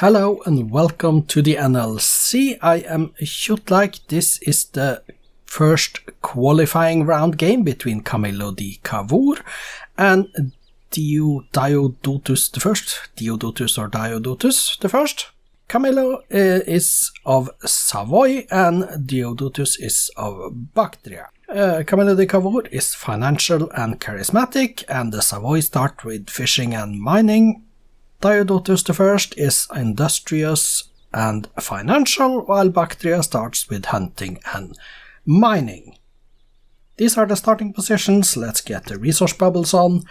Hello and welcome to the NLC. I am Kjotleik. This is the first qualifying round game between Camillo di Cavour and Diodotus the First. Diodotus the First. Camillo is of Savoy and Diodotus is of Bactria. Camillo di Cavour is financial and charismatic, and the Savoy start with fishing and mining. Diodotus the First is industrious and financial, while Bactria starts with hunting and mining. These are the starting positions. Let's get the resource bubbles on.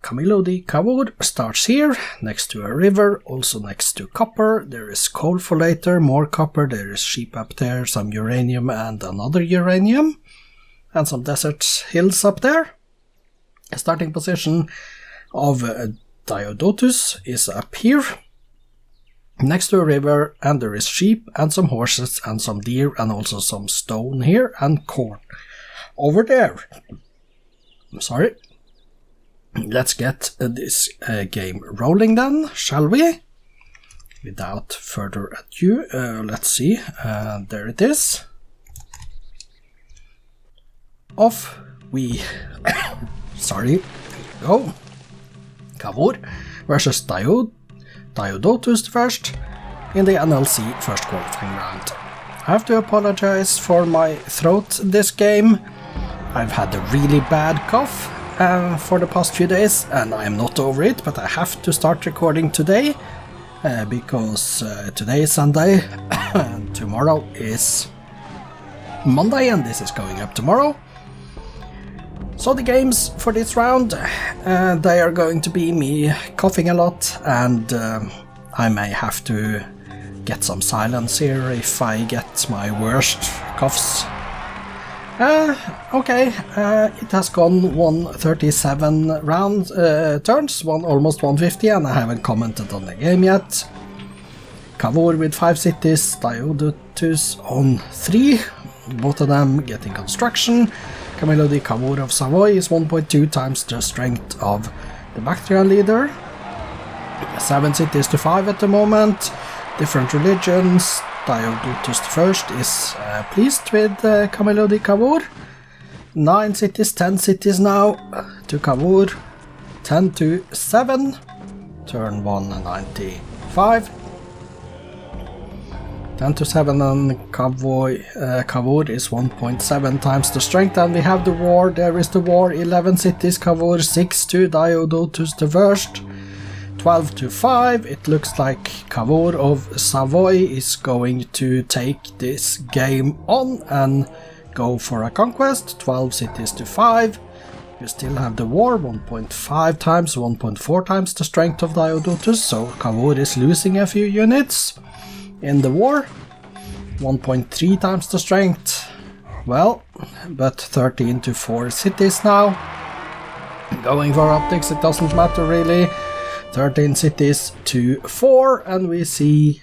Camillo di Cavour starts here, next to a river, also next to copper. There is coal for later, more copper, there is sheep up there, some uranium and another uranium, and some desert hills up there. The starting position of Diodotus is up here, next to a river, and there is sheep and some horses and some deer and also some stone here and corn over there. I'm sorry. Let's get this game rolling then, shall we? Without further ado, let's see. There it is. Off we sorry, go. Cavour versus Diodotus the First in the NLC first qualifying round. I have to apologize for my throat this game. I've had a really bad cough for the past few days and I'm not over it, but I have to start recording today because today is Sunday and tomorrow is Monday and this is going up tomorrow. So the games for this round, they are going to be me coughing a lot, and I may have to get some silence here if I get my worst coughs. Okay, it has gone 137 turns, almost 150, and I haven't commented on the game yet. Cavour with 5 cities, Diodotus on 3, both of them getting construction. Camillo di Cavour of Savoy is 1.2 times the strength of the Bactrian leader. 7 cities to 5 at the moment. Different religions. Diodotus the First is pleased with Camillo di Cavour. 9 cities, 10 cities now to Cavour. 10 to 7. Turn 195. 10 to 7 and Cavour is 1.7 times the strength, and we have the war. There is the war. 11 cities, Cavour 6 to Diodotus the First. 12 to 5. It looks like Cavour of Savoy is going to take this game on and go for a conquest. 12 cities to 5. You still have the war. 1.5 times, 1.4 times the strength of Diodotus, so Cavour is losing a few units in the war. 1.3 times the strength. Well, but 13 to 4 cities now. Going for optics, it doesn't matter really. 13 cities to 4, and we see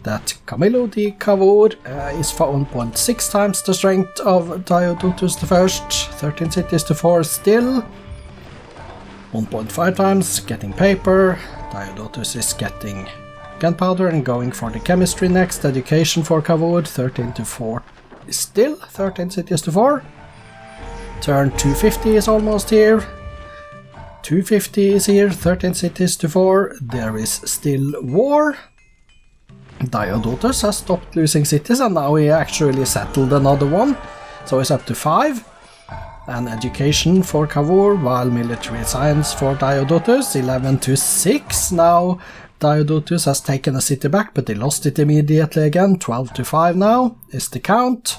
that Camillo di Cavour is 1.6 times the strength of Diodotus the First. 13 cities to 4 still. 1.5 times, getting paper. Diodotus is getting gunpowder and going for the chemistry next. Education for Cavour, 13 to 4 still, 13 cities to 4. Turn 250 is almost here. 250 is here, 13 cities to 4. There is still war. Diodotus has stopped losing cities and now he actually settled another one. So it's up to 5. And education for Cavour, while military science for Diodotus, 11 to 6 now. Diodotus has taken a city back, but they lost it immediately again. 12 to 5 now is the count.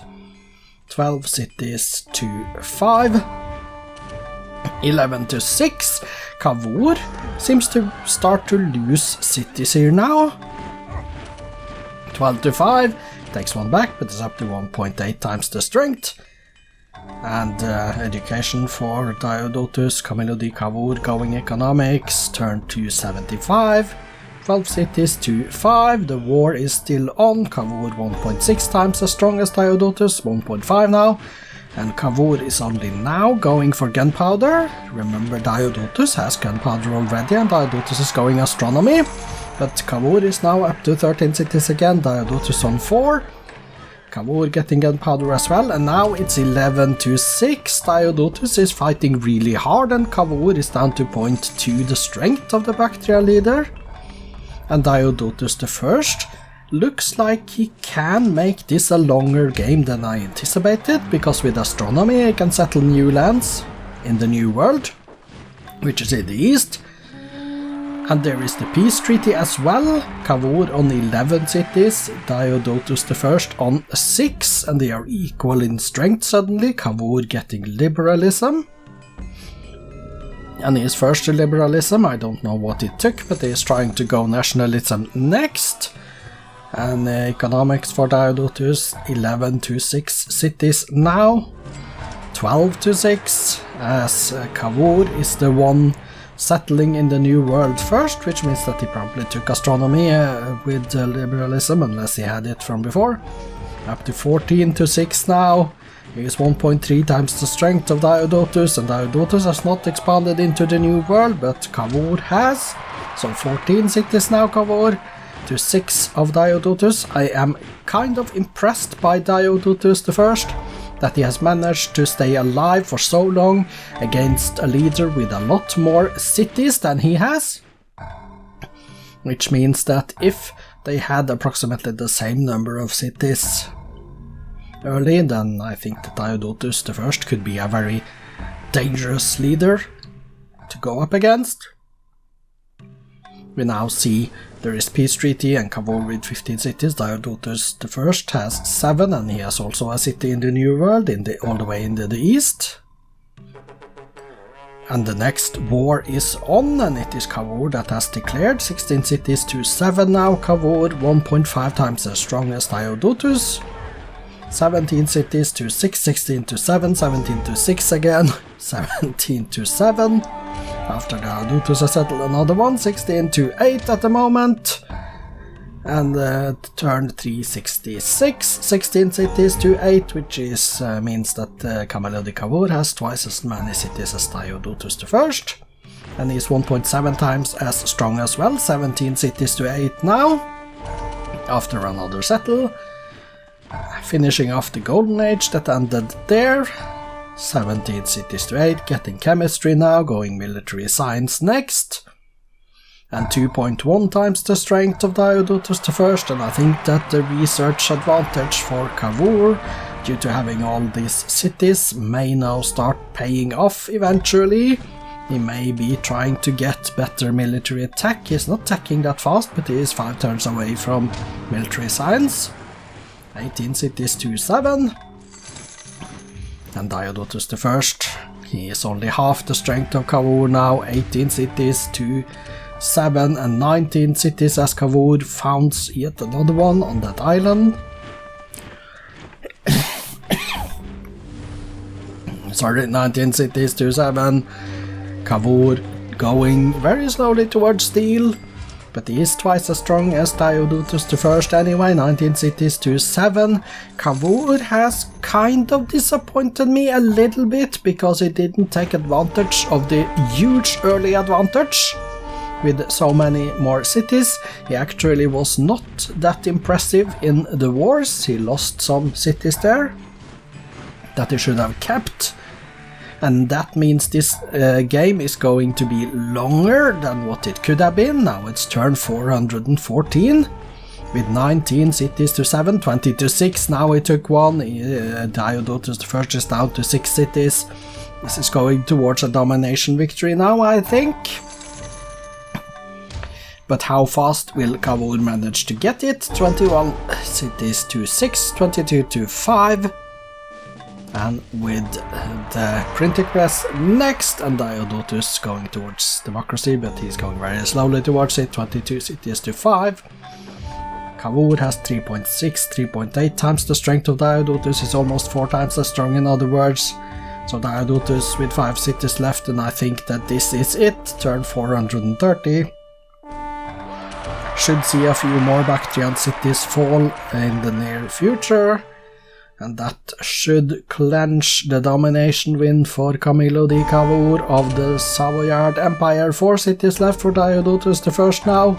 12 cities to 5. 11 to 6. Cavour seems to start to lose cities here now. 12 to 5. Takes one back, but it's up to 1.8 times the strength. And education for Diodotus, Camillo di Cavour going economics, turn to 75. 12 cities to 5, the war is still on. Cavour 1.6 times as strong as Diodotus, 1.5 now. And Cavour is only now going for gunpowder. Remember, Diodotus has gunpowder already and Diodotus is going astronomy. but Cavour is now up to 13 cities again, Diodotus on 4. Cavour getting gunpowder as well, and now it's 11 to 6. Diodotus is fighting really hard, and Cavour is down to 0.2 the strength of the Bactria leader. And Diodotus the First looks like he can make this a longer game than I anticipated, because with astronomy he can settle new lands in the New World, which is in the east. And there is the peace treaty as well. Cavour on 11 cities, Diodotus the First on 6, and they are equal in strength suddenly. Cavour getting liberalism. And he is first to liberalism, I don't know what it took, but he is trying to go nationalism next. And economics for Diodotus, 11 to 6 cities now. 12 to 6, as Cavour is the one settling in the New World first, which means that he probably took astronomy with liberalism, unless he had it from before. Up to 14 to 6 now. He is 1.3 times the strength of Diodotus, and Diodotus has not expanded into the New World, but Cavour has. So 14 cities now, Cavour, to 6 of Diodotus. I am kind of impressed by Diodotus the First, that he has managed to stay alive for so long against a leader with a lot more cities than he has. Which means that if they had approximately the same number of cities early, then I think that Diodotus the First could be a very dangerous leader to go up against. We now see there is peace treaty and Cavour with 15 cities. Diodotus the First has 7, and he has also a city in the New World, all the way into the east. And the next war is on, and it is Cavour that has declared 16 cities to 7 now. Cavour 1.5 times as strong as Diodotus. 17 cities to 6, 16 to 7, 17 to 6 again, 17 to 7. After Diodotus has settled another one, 16 to 8 at the moment. And turn 366, 16 cities to 8, which is means that Camillo di Cavour has twice as many cities as Diodotus the First. And he's 1.7 times as strong as well, 17 cities to 8 now. After another settle. Finishing off the Golden Age that ended there. 17 cities to 8, getting chemistry now, going military science next. And 2.1 times the strength of Diodotus the First, and I think that the research advantage for Cavour, due to having all these cities, may now start paying off eventually. He may be trying to get better military attack. He's not attacking that fast, but he is 5 turns away from military science. 18 cities to 7. And Diodotus the First, he is only half the strength of Cavour now, 18 cities to 7, and 19 cities as Cavour founds yet another one on that island. Sorry, 19 cities to 7. Cavour going very slowly towards steel, but he is twice as strong as Diodotus the First anyway, 19 cities to 7. Cavour has kind of disappointed me a little bit, because he didn't take advantage of the huge early advantage. With so many more cities, he actually was not that impressive in the wars. He lost some cities there that he should have kept. And that means this game is going to be longer than what it could have been. Now it's turn 414 with 19 cities to 7, 20 to 6. Now he took one. Diodotus the First is down to 6 cities. This is going towards a domination victory now, I think. But how fast will Cavour manage to get it? 21 cities to 6, 22 to 5. And with the printing press next, and Diodotus going towards democracy, but he's going very slowly towards it, 22 cities to 5. Cavour has 3.6, 3.8 times the strength of Diodotus, is almost 4 times as strong in other words. So Diodotus with 5 cities left, and I think that this is it, turn 430. Should see a few more Bactrian cities fall in the near future. And that should clench the domination win for Camillo di Cavour of the Savoyard Empire. 4 cities left for Diodotus the First now.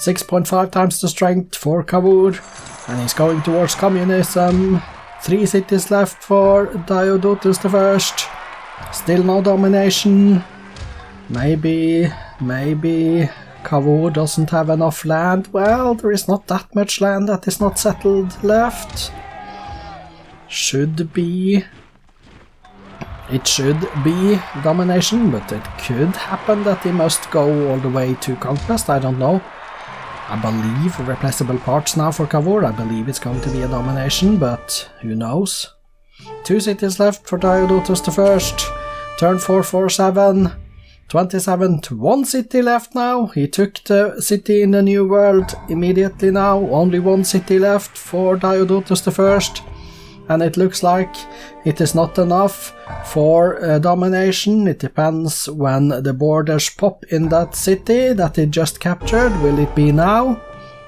6.5 times the strength for Cavour, and he's going towards communism. 3 cities left for Diodotus the First. Still no domination. Maybe Cavour doesn't have enough land. Well, there is not that much land that is not settled left. It should be domination, but it could happen that he must go all the way to conquest, I don't know. I believe replaceable parts now for Cavour, I believe it's going to be a domination, but who knows. 2 cities left for Diodotus the First. Turn 447. 27 to 1 city left now. He took the city in the New World immediately now. Only 1 city left for Diodotus the First. And it looks like it is not enough for domination. It depends when the borders pop in that city that he just captured. Will it be now?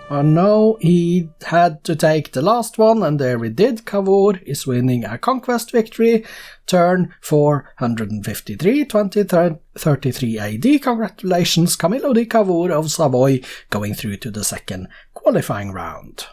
Or no, he had to take the last one, and there we did. Cavour is winning a conquest victory. Turn 453, 2033 AD. Congratulations, Camillo di Cavour of Savoy, going through to the second qualifying round.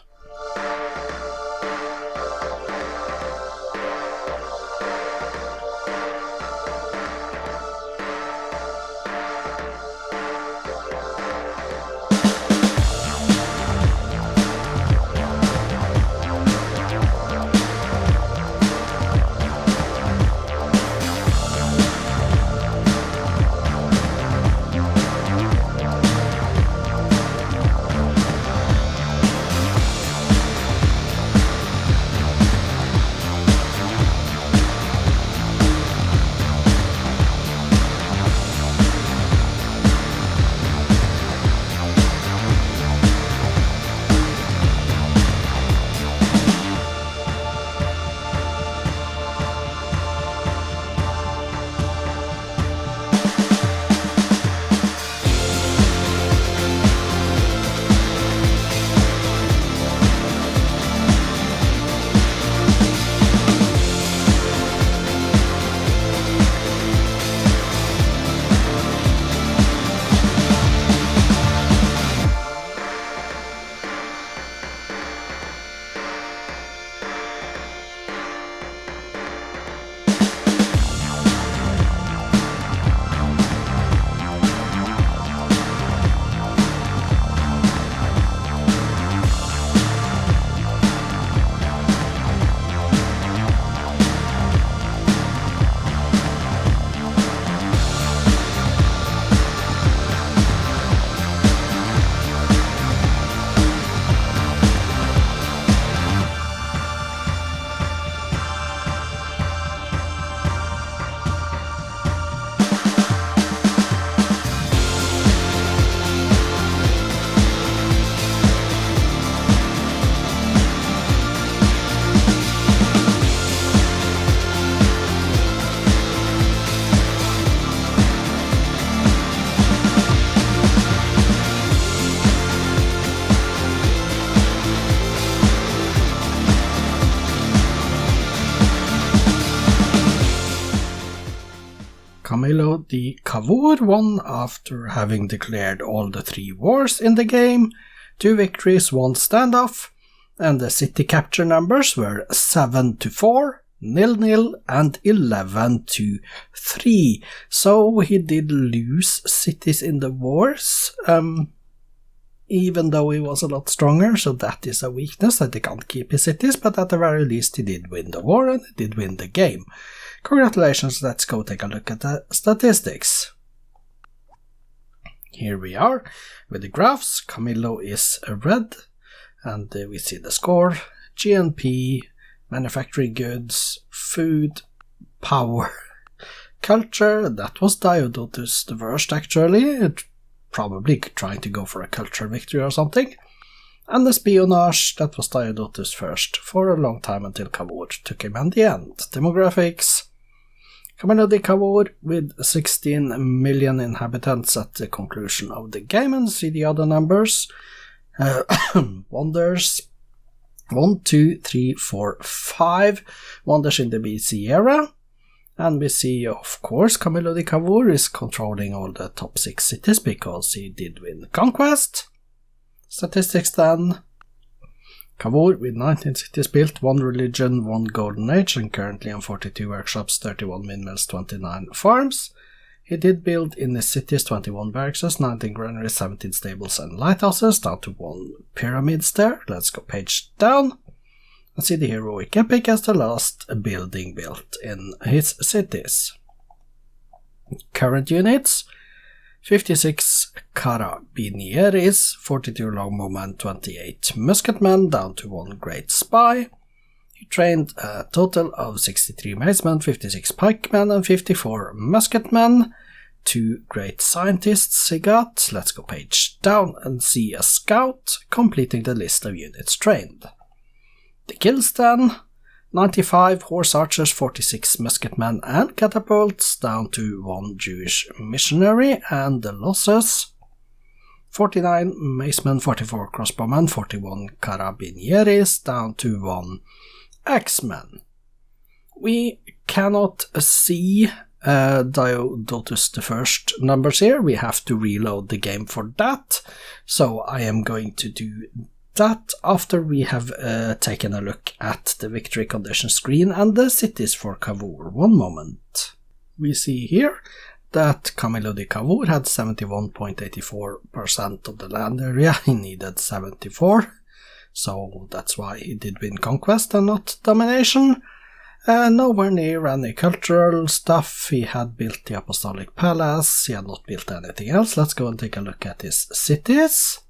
Camillo di Cavour won after having declared all the 3 wars in the game, 2 victories, 1 standoff, and the city capture numbers were 7 to 4, 0-0, and 11 to 3. So he did lose cities in the wars, even though he was a lot stronger, so that is a weakness that he can't keep his cities, but at the very least he did win the war and he did win the game. Congratulations, let's go take a look at the statistics. Here we are with the graphs. Camillo is red, and we see the score, GNP, manufacturing goods, food, power, culture. That was Diodotus the First actually, probably trying to go for a culture victory or something. And espionage, that was Diodotus First for a long time until Cavour took him in the end. Demographics, Camillo di Cavour with 16 million inhabitants at the conclusion of the game, and see the other numbers. Wonders, 1, 2, 3, 4, 5 wonders in the BC era. And we see, of course, Camillo di Cavour is controlling all the top 6 cities because he did win conquest. Statistics then. Cavour with 19 cities built, 1 religion, 1 golden age, and currently on 42 workshops, 31 windmills, 29 farms. He did build in his cities 21 barracks, 19 granaries, 17 stables and lighthouses, down to 1 pyramids there. Let's go page down and see the heroic epic as the last building built in his cities. Current units: 56 carabinieres, 42 longbow and 28 musketmen, down to 1 great spy. He trained a total of 63 macemen, 56 pikemen and 54 musketmen. 2 great scientists he got. Let's go page down and see a scout completing the list of units trained. The kills then: 95 horse archers, 46 musketmen and catapults, down to 1 Jewish missionary, and the losses: 49 macemen, 44 crossbowmen, 41 carabinieres, down to 1 axeman. We cannot see Diodotus the first numbers here. We have to reload the game for that, so I am going to do that after we have taken a look at the victory condition screen and the cities for Cavour. One moment. We see here that Camillo di Cavour had 71.84% of the land area. He needed 74, so that's why he did win conquest and not domination. Nowhere near any cultural stuff. He had built the Apostolic Palace. He had not built anything else. Let's go and take a look at his cities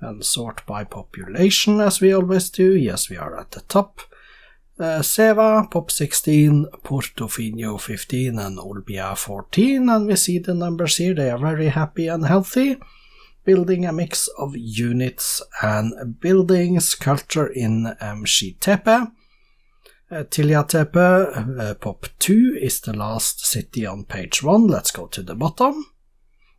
and sort by population as we always do. Yes, we are at the top. Seva, Pop 16, Portofino 15 and Olbia 14, and we see the numbers here. They are very happy and healthy, building a mix of units and buildings. Culture in Mshitepe. Tiliatepe, Pop 2 is the last city on page 1. Let's go to the bottom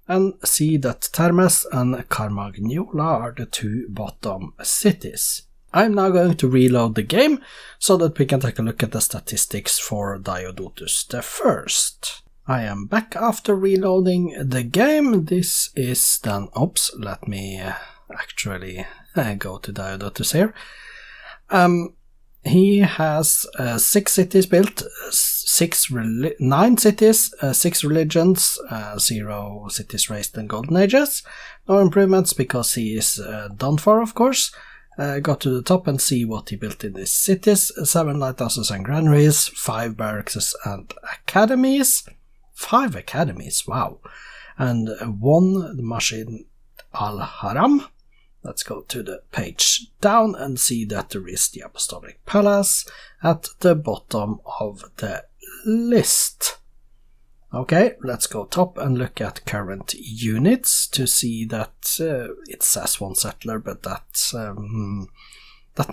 and see that Termes and Carmagnola are the 2 bottom cities. I'm now going to reload the game so that we can take a look at the statistics for Diodotus the First. I am back after reloading the game. This is then, oops, let me actually go to Diodotus here. He has 6 cities built, 9 cities, 6 religions, 0 cities raised in golden ages. No improvements because he is done for, of course. Go to the top and see what he built in these cities. 7 lighthouses and granaries, 5 barracks and academies. 5 academies, wow. And 1 Masjid al-Haram. Let's go to the page down and see that there is the Apostolic Palace at the bottom of the list. Okay, let's go top and look at current units to see that it says 1 settler, but that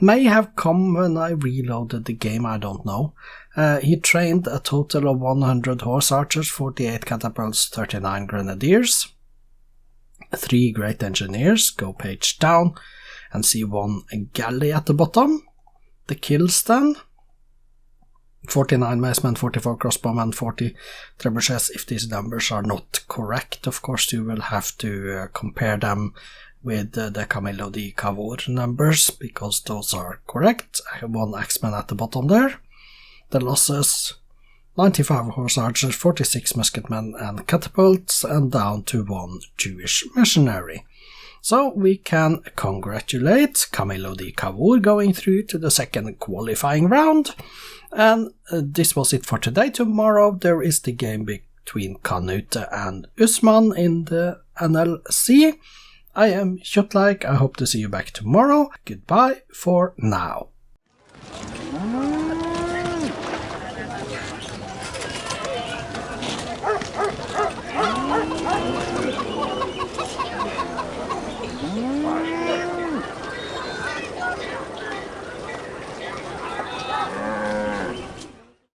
may have come when I reloaded the game, I don't know. He trained a total of 100 horse archers, 48 catapults, 39 grenadiers. 3 great engineers. Go page down and see 1 galley at the bottom. The kills then: 49 macemen, 44 crossbowmen, 40 trebuchets. If these numbers are not correct, of course you will have to compare them with the Camillo di Cavour numbers, because those are correct. I have 1 axeman at the bottom there. The losses: 95 horse archers, 46 musketmen and catapults, and down to 1 Jewish missionary. So we can congratulate Camillo di Cavour going through to the second qualifying round. And this was it for today. Tomorrow there is the game between Canute and Usman in the NLC. I am Kjotleik. I hope to see you back tomorrow. Goodbye for now.